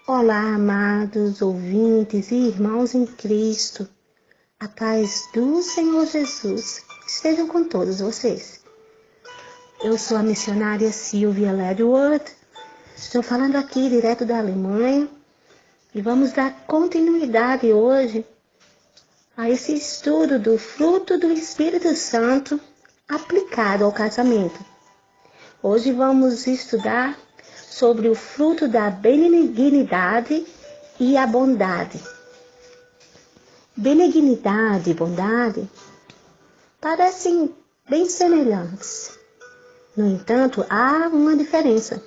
Olá, amados ouvintes e irmãos em Cristo. A paz do Senhor Jesus estejam com todos vocês. Eu sou a missionária Sylvia Ledward. Estou falando aqui direto da Alemanha e vamos dar continuidade hoje a esse estudo do fruto do Espírito Santo aplicado ao casamento. Hoje vamos estudar sobre o fruto da benignidade e a bondade. Benignidade e bondade parecem bem semelhantes. No entanto, há uma diferença.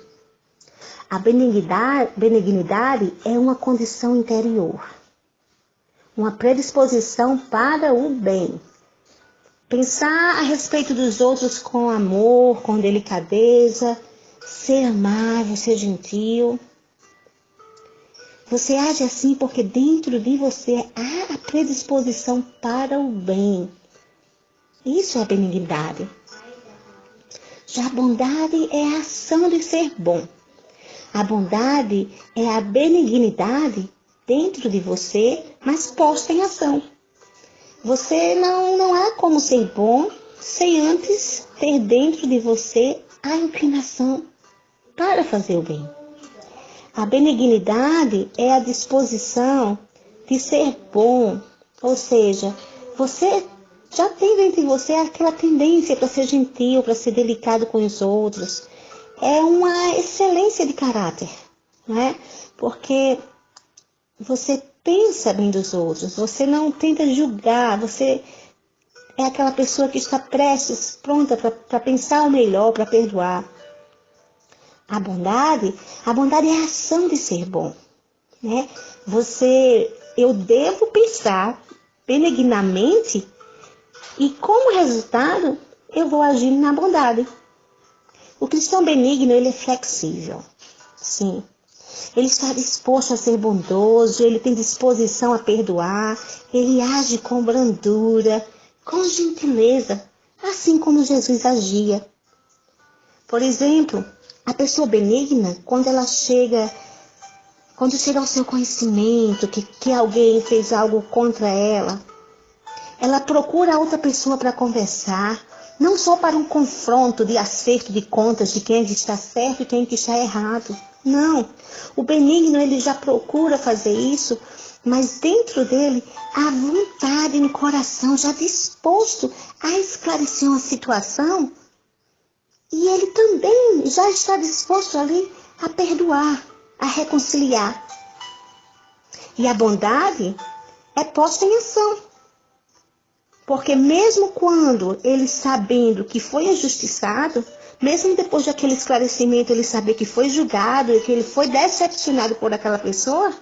A benignidade é uma condição interior, uma predisposição para o bem. Pensar a respeito dos outros com amor, com delicadeza, ser amável, ser gentil. Você age assim porque dentro de você há a predisposição para o bem. Isso é a benignidade. Já a bondade é a ação de ser bom. A bondade é a benignidade dentro de você, mas posta em ação. Você não há como ser bom sem antes ter dentro de você a inclinação para fazer o bem. A benignidade é a disposição de ser bom, ou seja, você já tem dentro de você aquela tendência para ser gentil, para ser delicado com os outros. É uma excelência de caráter, não é? Porque você pensa bem dos outros, você não tenta julgar, você é aquela pessoa que está prestes, pronta para pensar o melhor, para perdoar. A bondade é a ação de ser bom, né? Eu devo pensar benignamente e como resultado eu vou agir na bondade. O cristão benigno, ele é flexível, sim. Ele está disposto a ser bondoso, ele tem disposição a perdoar, ele age com brandura, com gentileza, assim como Jesus agia. Por exemplo, a pessoa benigna, quando chega ao seu conhecimento que alguém fez algo contra ela procura a outra pessoa para conversar, não só para um confronto de acerto de contas de quem está certo e quem está errado. Não, o benigno ele já procura fazer isso, mas dentro dele há vontade no coração, já disposto a esclarecer uma situação, e ele também já está disposto ali a perdoar, a reconciliar. E a bondade é posta em ação. Porque mesmo quando ele sabendo que foi injustiçado, mesmo depois daquele esclarecimento, ele saber que foi julgado e que ele foi decepcionado por aquela pessoa,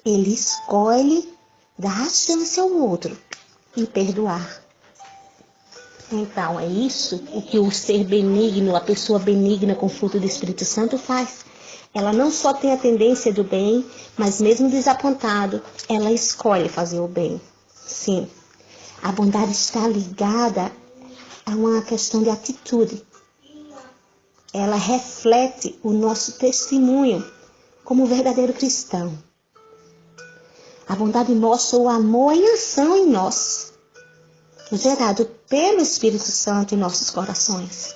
ele escolhe dar a chance ao outro e perdoar. Então, é isso o que o ser benigno, a pessoa benigna com fruto do Espírito Santo faz. Ela não só tem a tendência do bem, mas mesmo desapontado, ela escolhe fazer o bem. Sim. A bondade está ligada a uma questão de atitude. Ela reflete o nosso testemunho como verdadeiro cristão. A bondade mostra o amor em ação em nós, gerado pelo Espírito Santo em nossos corações.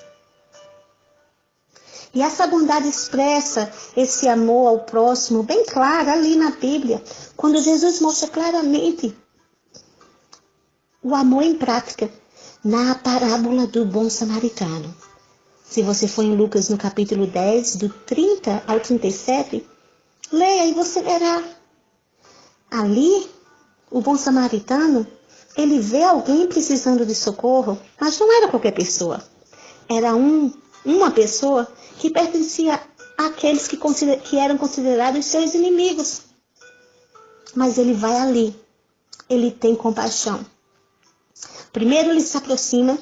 E essa bondade expressa esse amor ao próximo bem claro ali na Bíblia, quando Jesus mostra claramente o amor em prática, na parábola do bom samaritano. Se você for em Lucas no capítulo 10, do 30 ao 37, leia e você verá. Ali, o bom samaritano, ele vê alguém precisando de socorro, mas não era qualquer pessoa. Era uma pessoa que pertencia àqueles que eram considerados seus inimigos. Mas ele vai ali, ele tem compaixão. Primeiro ele se aproxima,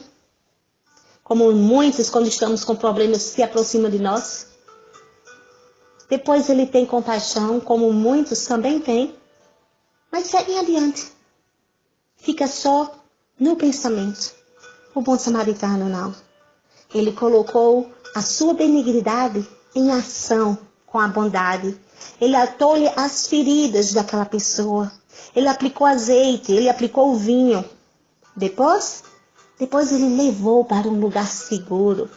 como muitos quando estamos com problemas se aproximam de nós. Depois ele tem compaixão, como muitos também têm, mas seguem adiante. Fica só no pensamento. O bom samaritano não. Ele colocou a sua benignidade em ação com a bondade. Ele atou-lhe as feridas daquela pessoa. Ele aplicou azeite, ele aplicou o vinho. Depois ele levou para um lugar seguro.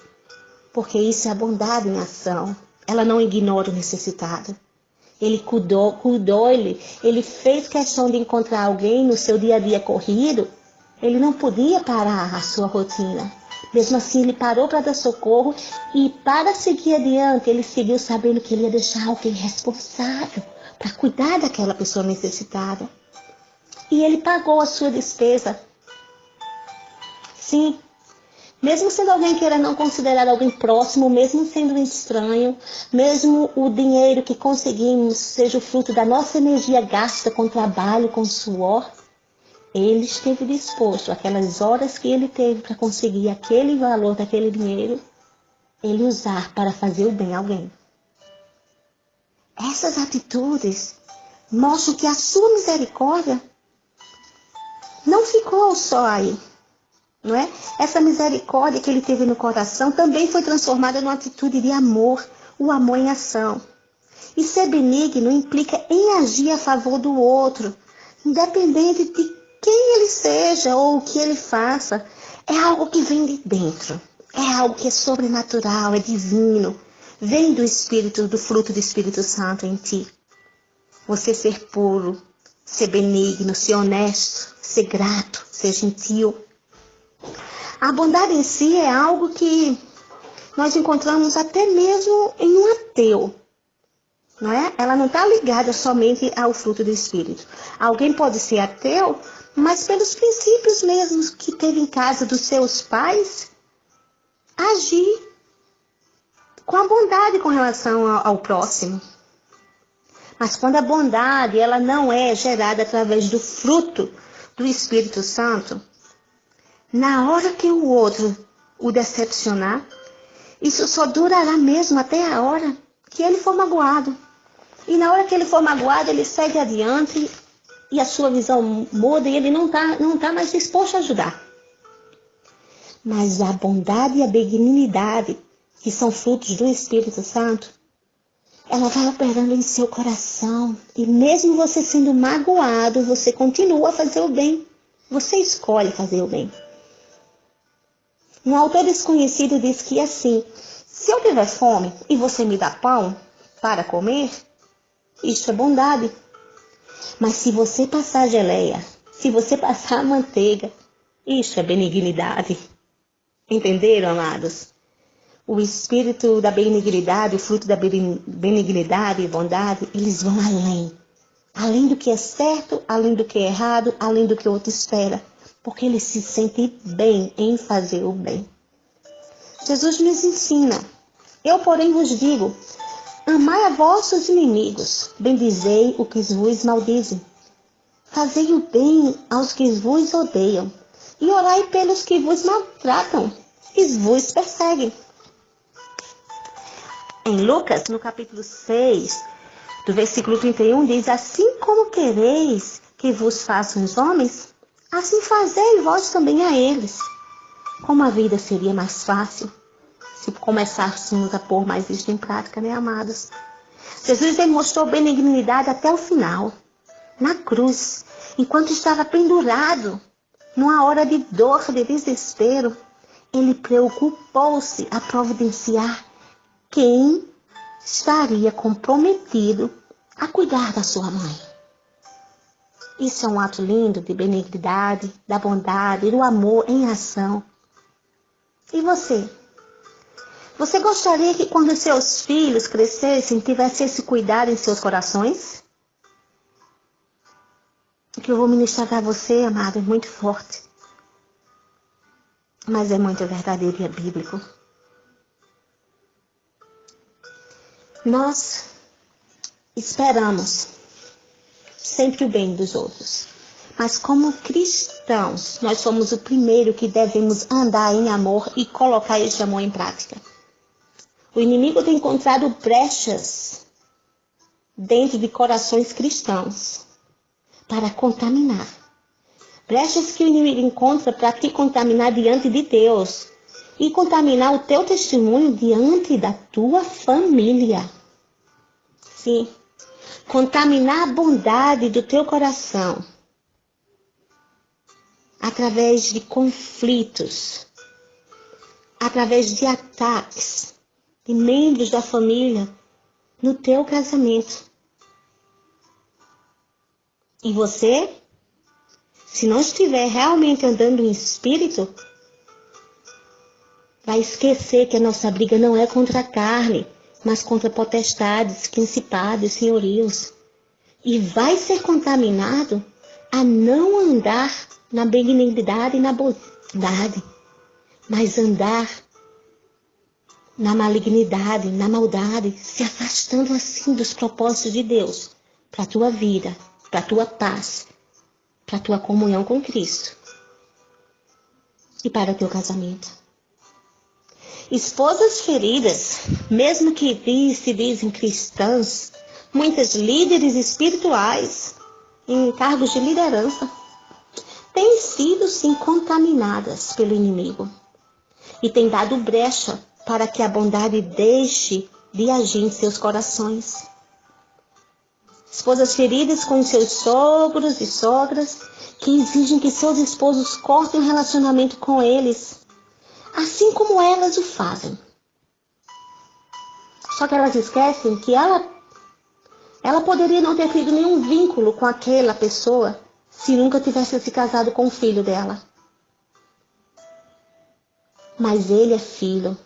Porque isso é a bondade em ação. Ela não ignora o necessitado. Ele cuidou ele fez questão de encontrar alguém no seu dia a dia corrido. Ele não podia parar a sua rotina. Mesmo assim, ele parou para dar socorro e para seguir adiante, ele seguiu sabendo que ele ia deixar alguém responsável para cuidar daquela pessoa necessitada. E ele pagou a sua despesa. Sim, mesmo sendo alguém que era não considerado alguém próximo, mesmo sendo um estranho, mesmo o dinheiro que conseguimos seja o fruto da nossa energia gasta com trabalho, com suor, ele esteve disposto, aquelas horas que ele teve para conseguir aquele valor daquele dinheiro, ele usar para fazer o bem a alguém. Essas atitudes mostram que a sua misericórdia não ficou só aí. Não é? Essa misericórdia que ele teve no coração também foi transformada numa atitude de amor, o amor em ação. E ser benigno implica em agir a favor do outro, independente de quem ele seja ou o que ele faça. É algo que vem de dentro, é algo que é sobrenatural, é divino, vem do Espírito, do fruto do Espírito Santo em ti. Você ser puro, ser benigno, ser honesto, ser grato, ser gentil. A bondade em si é algo que nós encontramos até mesmo em um ateu, não é? Ela não está ligada somente ao fruto do Espírito. Alguém pode ser ateu, mas pelos princípios mesmos que teve em casa dos seus pais, agir com a bondade com relação ao próximo. Mas quando a bondade ela não é gerada através do fruto do Espírito Santo, na hora que o outro o decepcionar, isso só durará mesmo até a hora que ele for magoado. E na hora que ele for magoado, ele segue adiante e a sua visão muda e ele não tá mais disposto a ajudar. Mas a bondade e a benignidade, que são frutos do Espírito Santo, ela vai operando em seu coração. E mesmo você sendo magoado, você continua a fazer o bem. Você escolhe fazer o bem. Um autor desconhecido diz que assim, se eu tiver fome e você me dá pão para comer, isso é bondade. Mas se você passar geleia, se você passar manteiga, isso é benignidade. Entenderam, amados? O espírito da benignidade, o fruto da benignidade e bondade, eles vão além. Além do que é certo, além do que é errado, além do que o outro espera. Porque ele se sente bem em fazer o bem. Jesus nos ensina: eu, porém, vos digo, amai a vossos inimigos, bendizei o que vos maldizem. Fazei o bem aos que vos odeiam, e orai pelos que vos maltratam e vos perseguem. Em Lucas, no capítulo 6, do versículo 31, diz: assim como quereis que vos façam os homens, assim fazei vós também a eles. Como a vida seria mais fácil se começássemos a pôr mais isso em prática, né, amados? Jesus demonstrou benignidade até o final, na cruz, enquanto estava pendurado, numa hora de dor, de desespero. Ele preocupou-se a providenciar quem estaria comprometido a cuidar da sua mãe. Isso é um ato lindo de benignidade, da bondade, do amor em ação. E você? Você gostaria que quando seus filhos crescessem, tivesse esse cuidado em seus corações? O que eu vou ministrar para você, amado, é muito forte. Mas é muito verdadeiro e é bíblico. Nós esperamos sempre o bem dos outros. Mas como cristãos, nós somos o primeiro que devemos andar em amor e colocar esse amor em prática. O inimigo tem encontrado brechas dentro de corações cristãos para contaminar. Brechas que o inimigo encontra para te contaminar diante de Deus e contaminar o teu testemunho diante da tua família. Sim. Contaminar a bondade do teu coração através de conflitos, através de ataques de membros da família no teu casamento. E você, se não estiver realmente andando em espírito, vai esquecer que a nossa briga não é contra a carne, mas contra potestades, principados, senhorios. E vai ser contaminado a não andar na benignidade e na bondade, mas andar na malignidade, na maldade, se afastando assim dos propósitos de Deus para a tua vida, para a tua paz, para a tua comunhão com Cristo e para o teu casamento. Esposas feridas, mesmo que se dizem cristãs, muitas líderes espirituais em cargos de liderança, têm sido sim contaminadas pelo inimigo e têm dado brecha para que a bondade deixe de agir em seus corações. Esposas feridas com seus sogros e sogras que exigem que seus esposos cortem o relacionamento com eles, assim como elas o fazem. Só que elas esquecem que ela poderia não ter tido nenhum vínculo com aquela pessoa se nunca tivesse se casado com o filho dela. Mas ele é filho.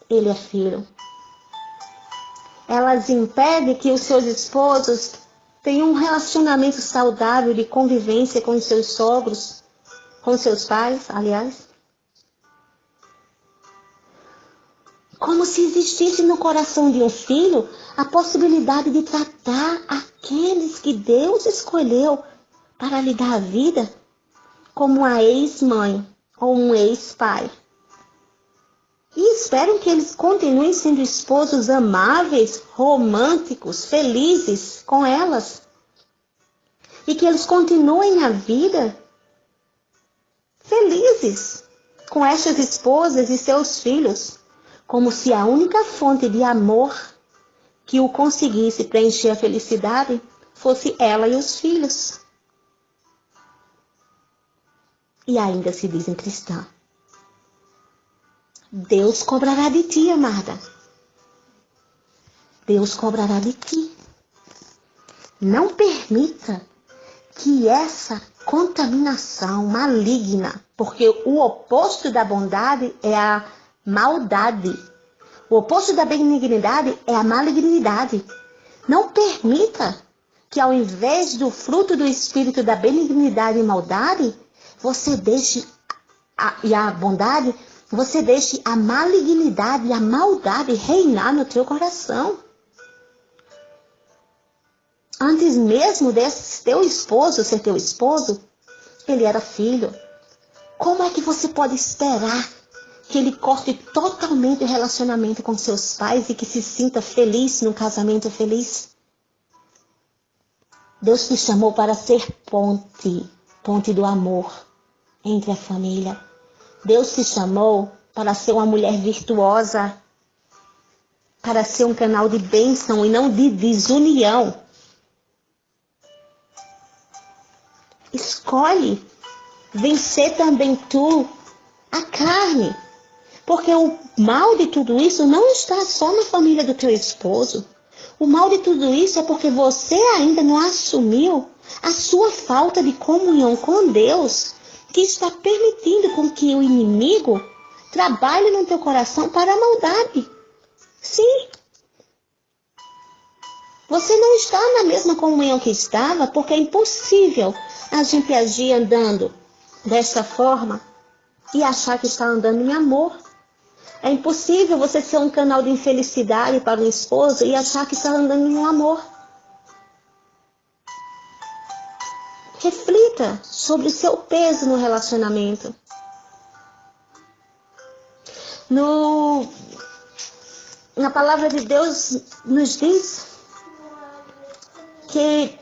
Ele é filho. Elas impedem que os seus esposos tenham um relacionamento saudável de convivência com os seus sogros, com seus pais, aliás. Como se existisse no coração de um filho a possibilidade de tratar aqueles que Deus escolheu para lhe dar a vida como uma ex-mãe ou um ex-pai. E esperam que eles continuem sendo esposos amáveis, românticos, felizes com elas. E que eles continuem a vida felizes com estas esposas e seus filhos, como se a única fonte de amor que o conseguisse preencher a felicidade fosse ela e os filhos. E ainda se dizem cristã. Deus cobrará de ti, amada. Deus cobrará de ti. Não permita que essa contaminação maligna, porque o oposto da bondade é a maldade. O oposto da benignidade é a malignidade. Não permita que ao invés do fruto do espírito da benignidade e maldade, você deixe a bondade, você deixe a malignidade e a maldade reinar no teu coração. Antes mesmo desse teu esposo ser teu esposo, ele era filho. Como é que você pode esperar que ele corte totalmente o relacionamento com seus pais e que se sinta feliz num casamento feliz? Deus te chamou para ser ponte do amor entre a família. Deus te chamou para ser uma mulher virtuosa, para ser um canal de bênção e não de desunião. Escolhe vencer também tu a carne, porque o mal de tudo isso não está só na família do teu esposo. O mal de tudo isso é porque você ainda não assumiu a sua falta de comunhão com Deus, que está permitindo com que o inimigo trabalhe no teu coração para a maldade. Sim. Você não está na mesma comunhão que estava, porque é impossível a gente agir andando desta forma e achar que está andando em amor. É impossível você ser um canal de infelicidade para um esposo e achar que está andando em um amor. Reflita sobre o seu peso no relacionamento. Na palavra de Deus nos diz que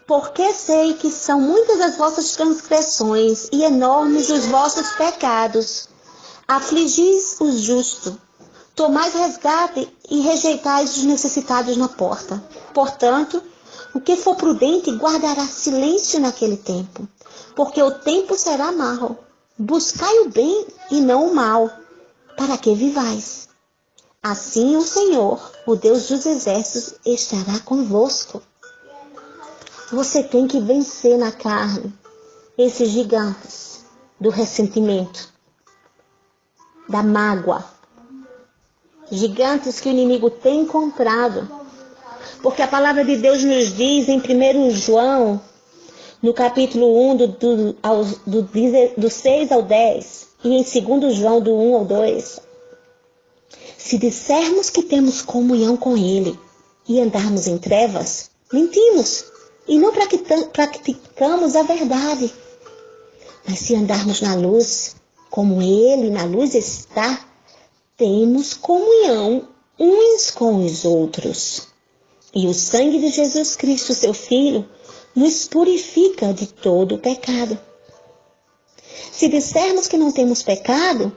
porque sei que são muitas as vossas transgressões e enormes os vossos pecados, afligis o justo, tomais resgate e rejeitais os necessitados na porta. Portanto, o que for prudente guardará silêncio naquele tempo, porque o tempo será mau. Buscai o bem e não o mal, para que vivais. Assim o Senhor, o Deus dos exércitos, estará convosco. Você tem que vencer na carne esses gigantes do ressentimento, da mágoa. Gigantes que o inimigo tem encontrado. Porque a palavra de Deus nos diz em 1 João, no capítulo 1, do 6 ao 10, e em 2 João, do 1 ao 2, se dissermos que temos comunhão com Ele e andarmos em trevas, mentimos e não praticamos a verdade. Mas se andarmos na luz, como Ele na luz está, temos comunhão uns com os outros. E o sangue de Jesus Cristo, seu Filho, nos purifica de todo o pecado. Se dissermos que não temos pecado,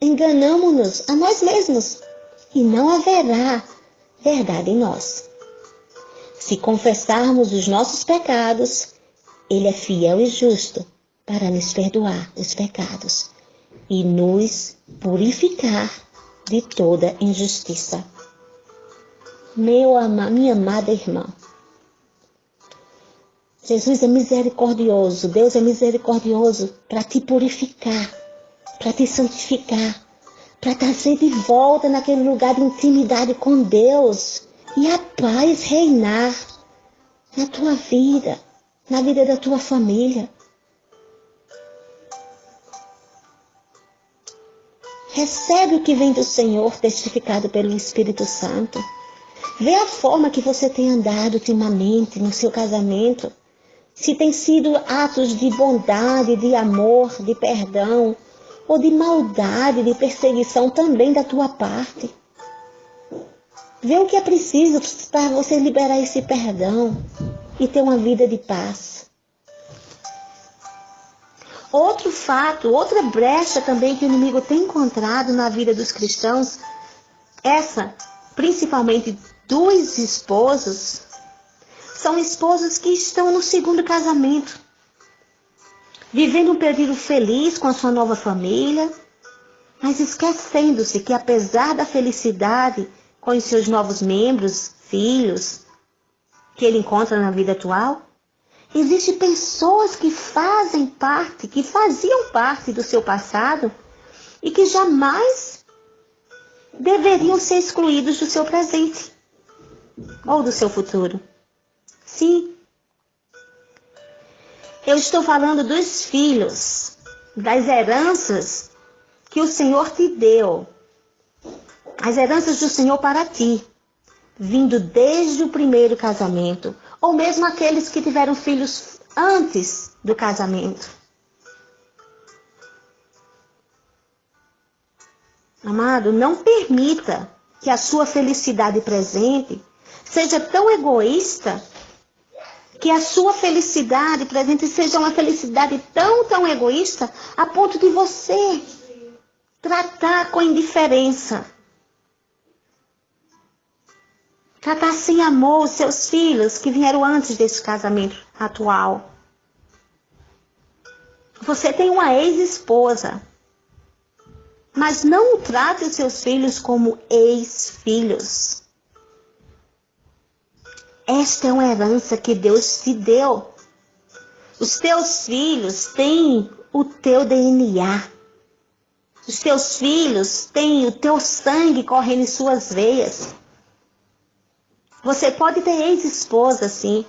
enganamo-nos a nós mesmos e não haverá verdade em nós. Se confessarmos os nossos pecados, Ele é fiel e justo para nos perdoar os pecados e nos purificar de toda injustiça. Minha amada irmã, Jesus é misericordioso, Deus é misericordioso para te purificar, para te santificar, para trazer de volta naquele lugar de intimidade com Deus e a paz reinar na tua vida, na vida da tua família. Recebe o que vem do Senhor, testificado pelo Espírito Santo. Vê a forma que você tem andado ultimamente no seu casamento. Se tem sido atos de bondade, de amor, de perdão, ou de maldade, de perseguição também da tua parte. Vê o que é preciso para você liberar esse perdão e ter uma vida de paz. Outro fato, outra brecha também que o inimigo tem encontrado na vida dos cristãos, principalmente dos esposos, são esposos que estão no segundo casamento, vivendo um período feliz com a sua nova família, mas esquecendo-se que apesar da felicidade com os seus novos membros, filhos, que ele encontra na vida atual, existem pessoas que faziam parte do seu passado e que jamais deveriam ser excluídos do seu presente ou do seu futuro. Sim, eu estou falando dos filhos, das heranças que o Senhor te deu, as heranças do Senhor para ti, vindo desde o primeiro casamento, ou mesmo aqueles que tiveram filhos antes do casamento. Amado, não permita que a sua felicidade presente seja tão egoísta, que a sua felicidade presente seja uma felicidade tão egoísta, a ponto de você tratar com indiferença, tratar sem amor os seus filhos que vieram antes desse casamento atual. Você tem uma ex-esposa, mas não trate os seus filhos como ex-filhos. Esta é uma herança que Deus te deu. Os teus filhos têm o teu DNA. Os teus filhos têm o teu sangue correndo em suas veias. Você pode ter ex-esposa, sim,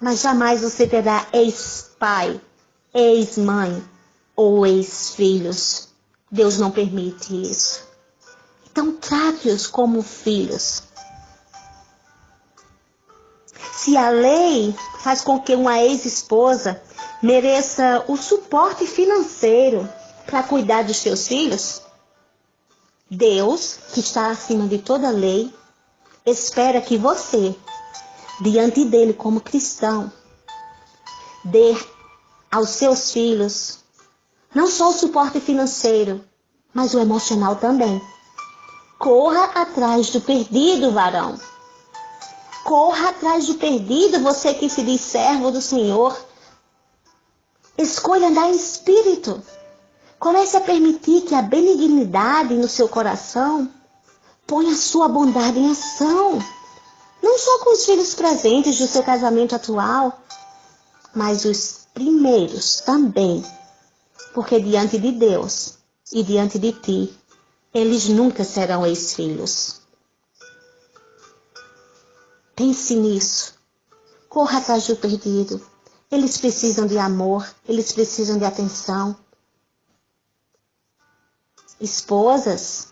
mas jamais você terá ex-pai, ex-mãe ou ex-filhos. Deus não permite isso. Então trate-os como filhos. Se a lei faz com que uma ex-esposa mereça o suporte financeiro para cuidar dos seus filhos, Deus, que está acima de toda lei, espera que você, diante dele como cristão, dê aos seus filhos não só o suporte financeiro, mas o emocional também. Corra atrás do perdido, varão. Corra atrás do perdido, você que se diz servo do Senhor. Escolha andar em espírito. Comece a permitir que a benignidade no seu coração ponha a sua bondade em ação. Não só com os filhos presentes do seu casamento atual, mas os primeiros também. Porque diante de Deus e diante de ti, eles nunca serão ex-filhos. Pense nisso. Corra atrás do perdido. Eles precisam de amor, eles precisam de atenção. Esposas,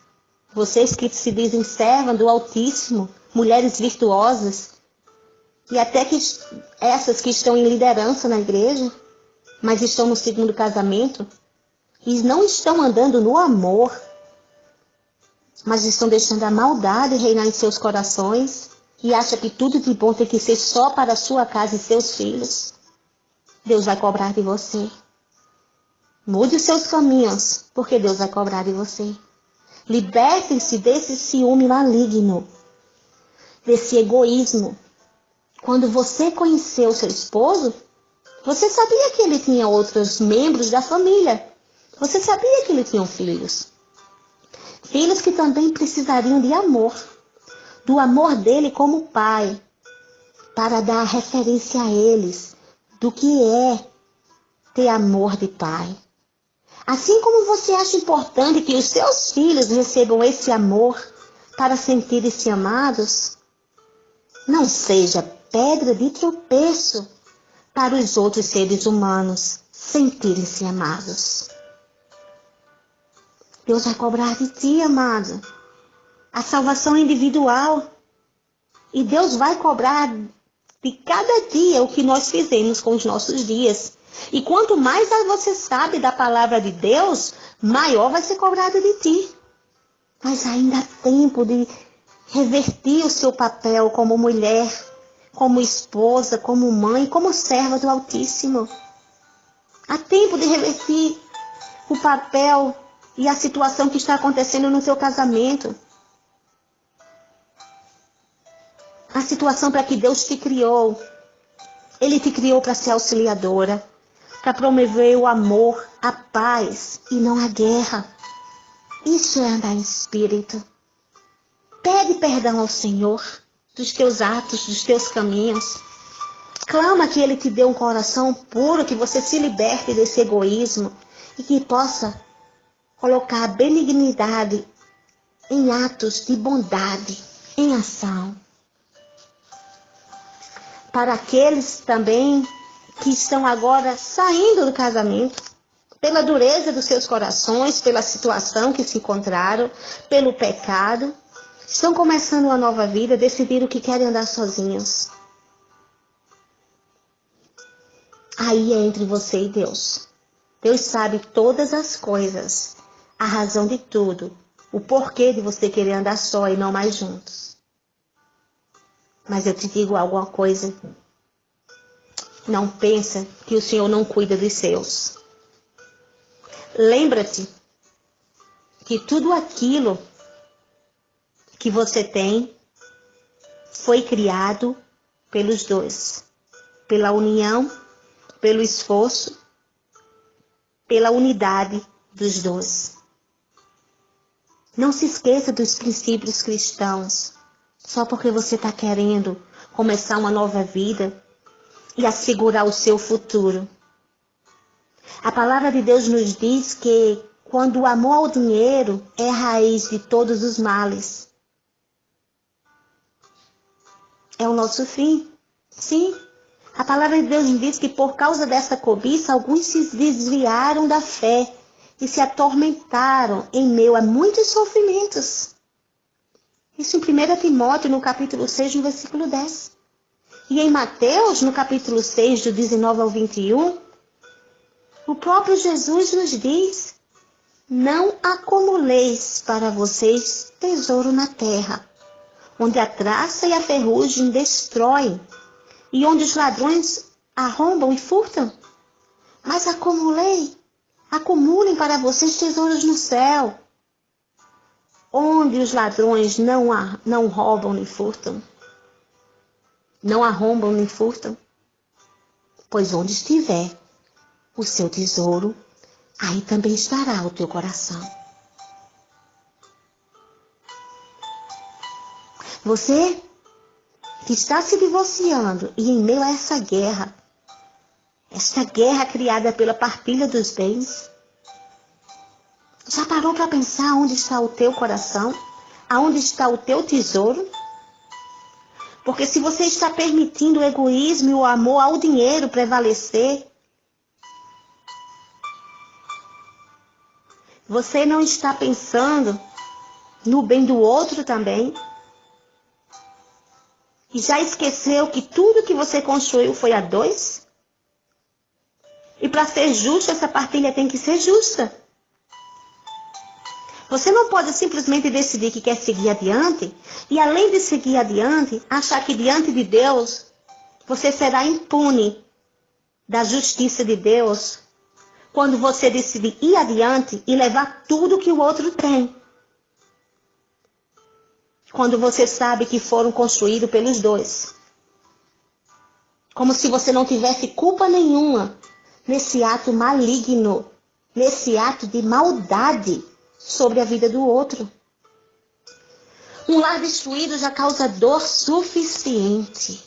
vocês que se dizem servas do Altíssimo, mulheres virtuosas, e até que essas que estão em liderança na igreja, mas estão no segundo casamento, e não estão andando no amor, mas estão deixando a maldade reinar em seus corações, e acham que tudo de bom tem que ser só para a sua casa e seus filhos. Deus vai cobrar de você. Mude os seus caminhos, porque Deus vai cobrar de você. Liberte-se desse ciúme maligno, desse egoísmo. Quando você conheceu seu esposo, você sabia que ele tinha outros membros da família. Você sabia que ele tinha filhos. Filhos que também precisariam de amor. Do amor dele como pai. Para dar referência a eles do que é ter amor de pai. Assim como você acha importante que os seus filhos recebam esse amor para sentirem-se amados, não seja pedra de tropeço para os outros seres humanos sentirem-se amados. Deus vai cobrar de ti, amado, a salvação individual. E Deus vai cobrar de cada dia o que nós fizemos com os nossos dias. E quanto mais você sabe da palavra de Deus, maior vai ser cobrado de ti. Mas ainda há tempo de revertir o seu papel como mulher, como esposa, como mãe, como serva do Altíssimo. Há tempo de revertir o papel e a situação que está acontecendo no seu casamento. A situação para que Deus te criou. Ele te criou para ser auxiliadora, para promover o amor, a paz e não a guerra. Isso é andar em espírito. Pede perdão ao Senhor dos teus atos, dos teus caminhos. Clama que Ele te dê um coração puro, que você se liberte desse egoísmo e que possa colocar a benignidade em atos de bondade, em ação. Para aqueles também que estão agora saindo do casamento, pela dureza dos seus corações, pela situação que se encontraram, pelo pecado, estão começando uma nova vida, decidiram que querem andar sozinhos. Aí é entre você e Deus. Deus sabe todas as coisas, a razão de tudo, o porquê de você querer andar só e não mais juntos. Mas eu te digo alguma coisa. Não pensa que o Senhor não cuida dos seus. Lembra-te que tudo aquilo que você tem foi criado pelos dois. Pela união, pelo esforço, pela unidade dos dois. Não se esqueça dos princípios cristãos. Só porque você está querendo começar uma nova vida e assegurar o seu futuro. A palavra de Deus nos diz que quando o amor ao dinheiro é a raiz de todos os males. É o nosso fim. Sim. A palavra de Deus nos diz que por causa dessa cobiça, alguns se desviaram da fé e se atormentaram em meio a muitos sofrimentos. Isso em 1 Timóteo, no capítulo 6, no versículo 10. E em Mateus, no capítulo 6, do 19 ao 21, o próprio Jesus nos diz: não acumuleis para vocês tesouro na terra, onde a traça e a ferrugem destroem, e onde os ladrões arrombam e furtam. Mas acumulem para vocês tesouros no céu, onde os ladrões não roubam nem furtam, não arrombam nem furtam. Pois onde estiver o seu tesouro, aí também estará o teu coração. Você que está se divorciando e em meio a essa guerra criada pela partilha dos bens, já parou para pensar onde está o teu coração? Aonde está o teu tesouro? Porque se você está permitindo o egoísmo e o amor ao dinheiro prevalecer, você não está pensando no bem do outro também? E já esqueceu que tudo que você construiu foi a dois? E para ser justo, essa partilha tem que ser justa. Você não pode simplesmente decidir que quer seguir adiante e, além de seguir adiante, achar que diante de Deus você será impune da justiça de Deus quando você decidir ir adiante e levar tudo que o outro tem. Quando você sabe que foram construídos pelos dois. Como se você não tivesse culpa nenhuma nesse ato maligno, nesse ato de maldade sobre a vida do outro. Um lar destruído já causa dor suficiente.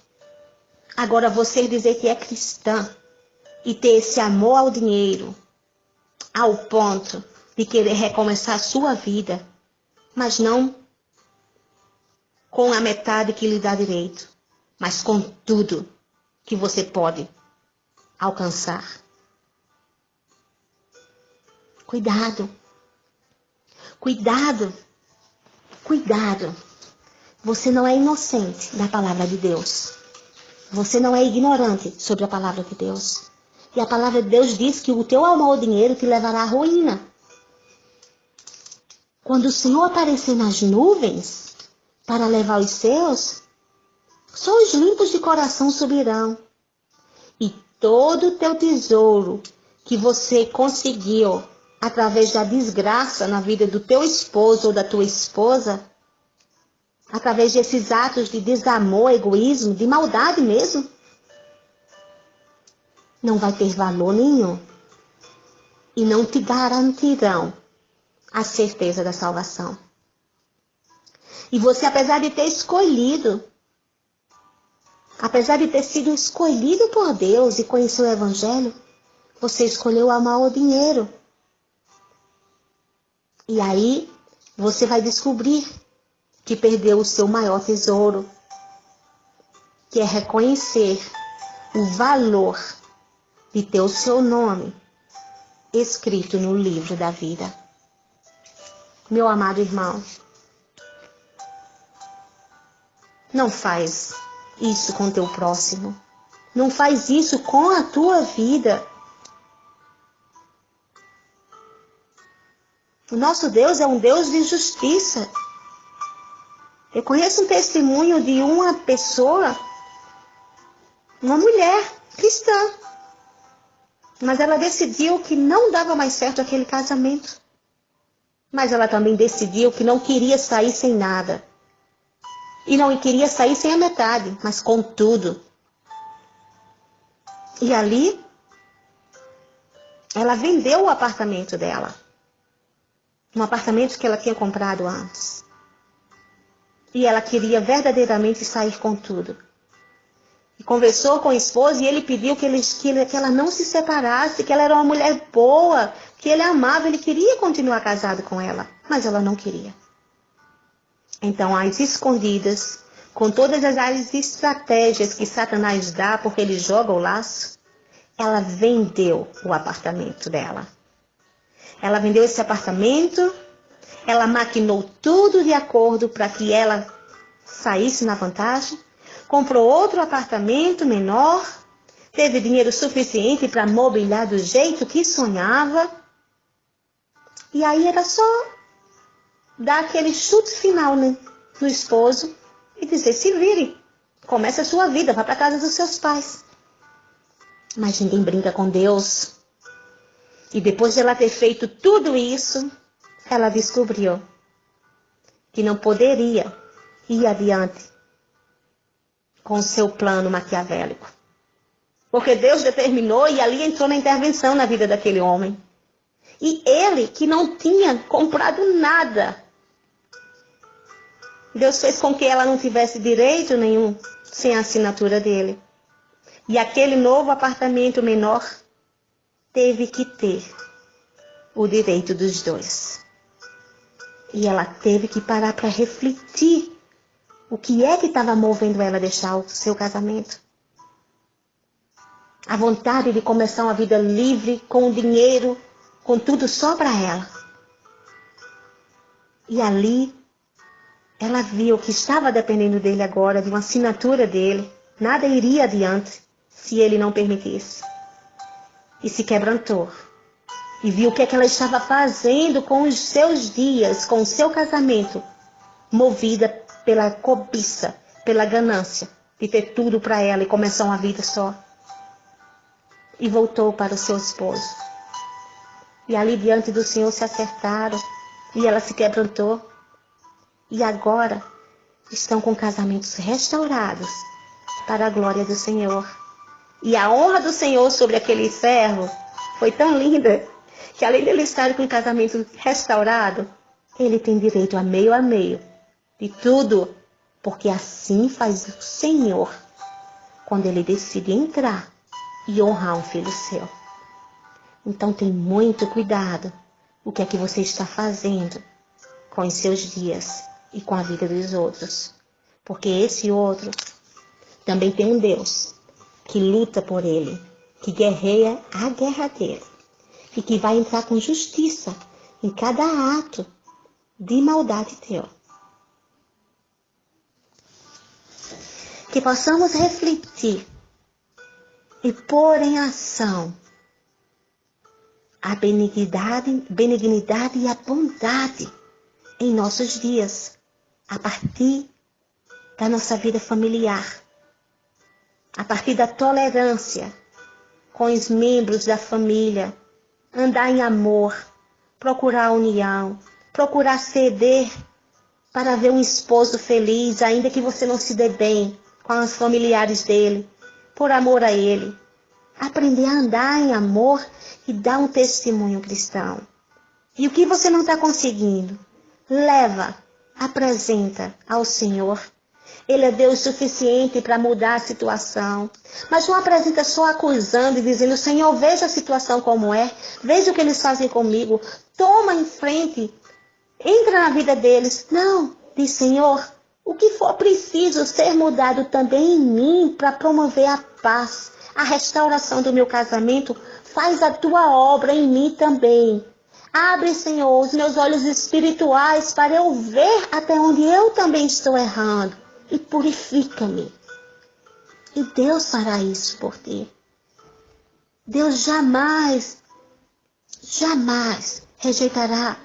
Agora você dizer que é cristã e ter esse amor ao dinheiro, ao ponto de querer recomeçar a sua vida, mas não com a metade que lhe dá direito, mas com tudo que você pode alcançar. Cuidado. Cuidado. Cuidado. Você não é inocente da palavra de Deus. Você não é ignorante sobre a palavra de Deus. E a palavra de Deus diz que o teu amor ao dinheiro te levará à ruína. Quando o Senhor aparecer nas nuvens para levar os seus, só os limpos de coração subirão. E todo o teu tesouro que você conseguiu através da desgraça na vida do teu esposo ou da tua esposa, através desses atos de desamor, egoísmo, de maldade mesmo, não vai ter valor nenhum e não te garantirão a certeza da salvação. E você, apesar de ter escolhido, apesar de ter sido escolhido por Deus e conhecer o Evangelho, você escolheu amar o dinheiro. E aí você vai descobrir que perdeu o seu maior tesouro, que é reconhecer o valor de ter o seu nome escrito no livro da vida. Meu amado irmão, não faz isso com teu próximo. Não faz isso com a tua vida. O nosso Deus é um Deus de justiça. Eu conheço um testemunho de uma pessoa, uma mulher cristã, mas ela decidiu que não dava mais certo aquele casamento. Mas ela também decidiu que não queria sair sem nada. E não queria sair sem a metade, mas com tudo. E ali, ela vendeu o apartamento dela. Um apartamento que ela tinha comprado antes. E ela queria verdadeiramente sair com tudo. E conversou com o esposo e ele pediu que ela não se separasse, que ela era uma mulher boa, que ele amava, ele queria continuar casado com ela, mas ela não queria. Então, às escondidas, com todas as estratégias que Satanás dá, porque ele joga o laço, ela vendeu o apartamento dela. Ela vendeu esse apartamento, ela maquinou tudo de acordo para que ela saísse na vantagem, comprou outro apartamento menor, teve dinheiro suficiente para mobiliar do jeito que sonhava, e aí era só dar aquele chute final no esposo e dizer, se vire, comece a sua vida, vá para a casa dos seus pais. Mas ninguém brinca com Deus. E depois de ela ter feito tudo isso, ela descobriu que não poderia ir adiante com o seu plano maquiavélico. Porque Deus determinou e ali entrou na intervenção na vida daquele homem. E ele, que não tinha comprado nada, Deus fez com que ela não tivesse direito nenhum sem a assinatura dele. E aquele novo apartamento menor teve que ter o direito dos dois. E ela teve que parar para refletir o que é que estava movendo ela a deixar o seu casamento. A vontade de começar uma vida livre, com o dinheiro, com tudo só para ela. E ali, ela viu que estava dependendo dele agora, de uma assinatura dele. Nada iria adiante se ele não permitisse. E se quebrantou. E viu o que é que ela estava fazendo com os seus dias, com o seu casamento, movida pela cobiça, pela ganância, de ter tudo para ela e começar uma vida só. E voltou para o seu esposo. E ali diante do Senhor se acertaram. E ela se quebrantou. E agora estão com casamentos restaurados para a glória do Senhor. E a honra do Senhor sobre aquele servo foi tão linda que além dele estar com o casamento restaurado, ele tem direito a meio de tudo. Porque assim faz o Senhor quando ele decide entrar e honrar um filho seu. Então tem muito cuidado o que é que você está fazendo com os seus dias e com a vida dos outros. Porque esse outro também tem um Deus que luta por ele, que guerreia a guerra dele e que vai entrar com justiça em cada ato de maldade teu. Que possamos refletir e pôr em ação a benignidade e a bondade em nossos dias, a partir da nossa vida familiar, a partir da tolerância com os membros da família, andar em amor, procurar a união, procurar ceder para ver um esposo feliz, ainda que você não se dê bem com os familiares dele, por amor a ele. Aprender a andar em amor e dar um testemunho cristão. E o que você não está conseguindo, leva, apresenta ao Senhor. Ele é Deus suficiente para mudar a situação. Mas não apresenta só acusando e dizendo, Senhor, veja a situação como é, veja o que eles fazem comigo, toma em frente, entra na vida deles. Não, diz Senhor, o que for preciso ser mudado também em mim para promover a paz, a restauração do meu casamento, faz a tua obra em mim também. Abre, Senhor, os meus olhos espirituais para eu ver até onde eu também estou errando. E purifica-me. E Deus fará isso por ti. Deus jamais rejeitará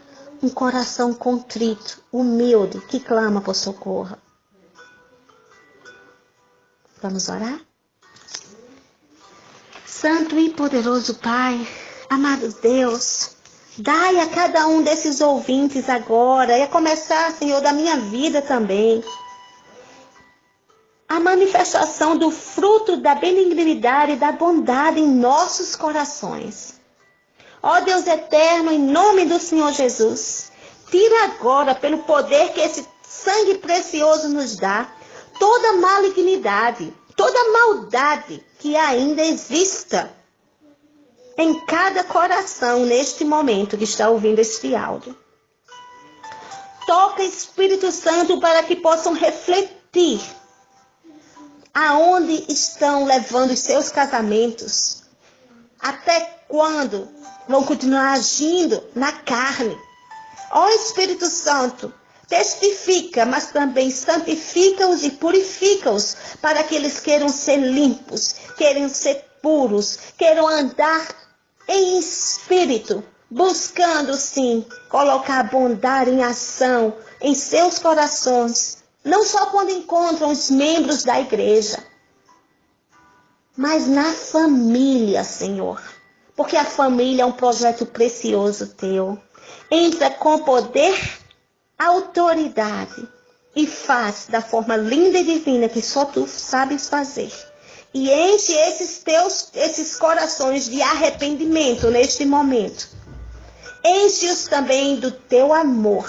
um coração contrito, humilde, que clama por socorro. Vamos orar? Santo e poderoso Pai, amado Deus, dai a cada um desses ouvintes agora, e a começar, Senhor, da minha vida também, a manifestação do fruto da benignidade e da bondade em nossos corações. Ó Deus eterno, em nome do Senhor Jesus, tira agora, pelo poder que esse sangue precioso nos dá, toda malignidade, toda maldade que ainda exista em cada coração neste momento que está ouvindo este áudio. Toca, Espírito Santo, para que possam refletir aonde estão levando os seus casamentos, até quando vão continuar agindo na carne. Ó Espírito Santo, testifica, mas também santifica-os e purifica-os, para que eles queiram ser limpos, queiram ser puros, queiram andar em espírito, buscando sim colocar a bondade em ação em seus corações, não só quando encontram os membros da igreja, mas na família, Senhor, porque a família é um projeto precioso teu. Entra com poder autoridade e faz da forma linda e divina que só tu sabes fazer. E enche esses corações de arrependimento neste momento. Enche-os também do teu amor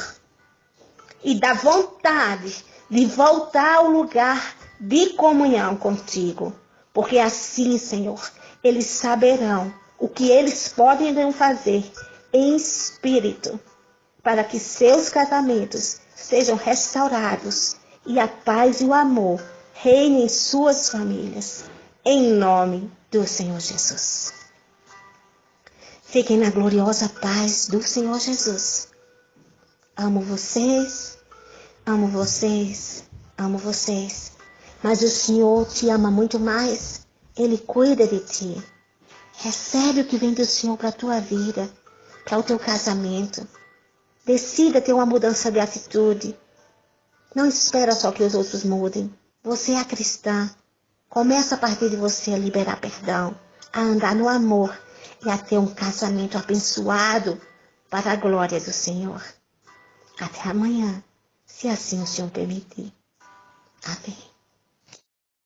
e da vontade de voltar ao lugar de comunhão contigo. Porque assim, Senhor, eles saberão o que eles podem fazer em espírito para que seus casamentos sejam restaurados e a paz e o amor reinem em suas famílias. Em nome do Senhor Jesus. Fiquem na gloriosa paz do Senhor Jesus. Amo vocês, amo vocês, amo vocês. Mas o Senhor te ama muito mais. Ele cuida de ti. Recebe o que vem do Senhor para a tua vida, para o teu casamento. Decida ter uma mudança de atitude. Não espera só que os outros mudem. Você é a cristã. Começa a partir de você a liberar perdão, a andar no amor e a ter um casamento abençoado para a glória do Senhor. Até amanhã, se assim o Senhor permitir. Amém.